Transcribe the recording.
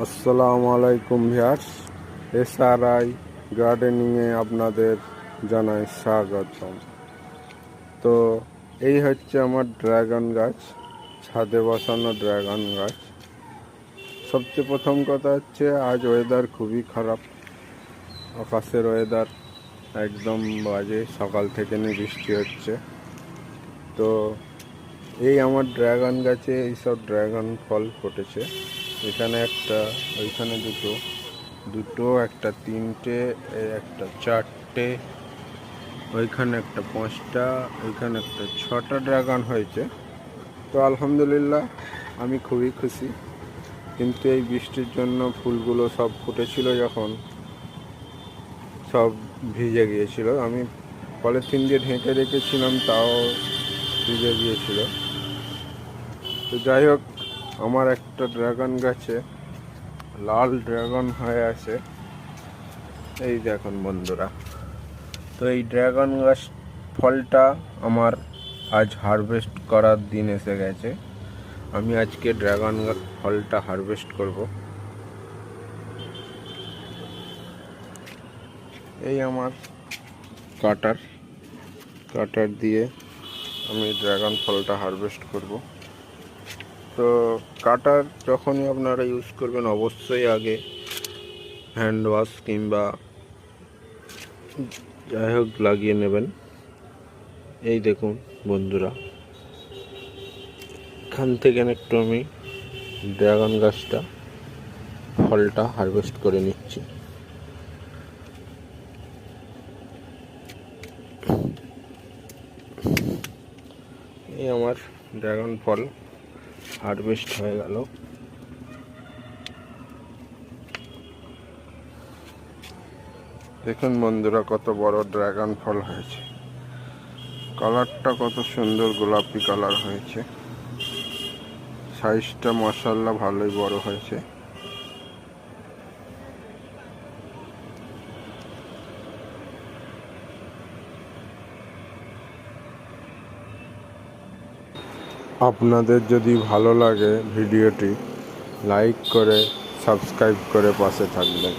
আসসালামু আলাইকুম viewers, SRI গার্ডেনিংয়ে আপনাদের জানাই স্বাগতম। তো এই হচ্ছে আমার ড্রাগন গাছ, ছাদে বসানো ড্রাগন গাছ। সবচেয়ে প্রথম কথা হচ্ছে আজ ওয়েদার খুবই খারাপ, আকাশের ওয়েদার একদম বাজে, সকাল থেকে নিয়ে বৃষ্টি হচ্ছে। তো এই আমার ড্রাগন গাছে এইসব ড্রাগন ফল ফুটেছে। এখানে একটা, ওইখানে দুটো, একটা তিনটে, একটা চারটে, ওইখানে একটা পাঁচটা, ওইখানে একটা ছটা ড্রাগন হয়েছে। তো আলহামদুলিল্লাহ আমি খুবই খুশি। কিন্তু এই বৃষ্টির জন্য ফুলগুলো সব ফুটেছিল যখন, সব ভিজে গিয়েছিল। আমি পলিথিন দিয়ে ঢেকে রেখেছিলাম, তাও ভিজে গিয়েছিল। তো যাই হোক, আমার একটা ড্রাগন গাছে লাল ড্রাগন হয়ে আছে, এই দেখুন বন্ধুরা। তো এই ড্রাগন গাছ ফলটা আমার আজ হারভেস্ট করার দিন এসে গেছে। আমি আজকে ড্রাগন ফলটা হারভেস্ট করব। এই আমার কাটার দিয়ে আমি ড্রাগন ফলটা হারভেস্ট করব। তো কাটার যখনই আপনারা ইউজ করবেন, অবশ্যই আগে হ্যান্ড ওয়াশ কিংবা যাই হোক লাগিয়ে নেবেন। এই দেখুন বন্ধুরা, এখান থেকে একটু আমি ড্রাগন গাছটা ফলটা হারভেস্ট করে নিচ্ছি। এই আমার ড্রাগন ফল হারভেস্ট হয়ে গেল। দেখুন বন্ধুরা, কত বড় ড্রাগন ফল হয়েছে। কালারটা কত সুন্দর, গোলাপি কালার হয়েছে। সাইজটা মাশাআল্লাহ ভালোই বড় হয়েছে। আপনাদের যদি ভালো লাগে ভিডিওটি, লাইক করে সাবস্ক্রাইব করে পাশে থাকবেন।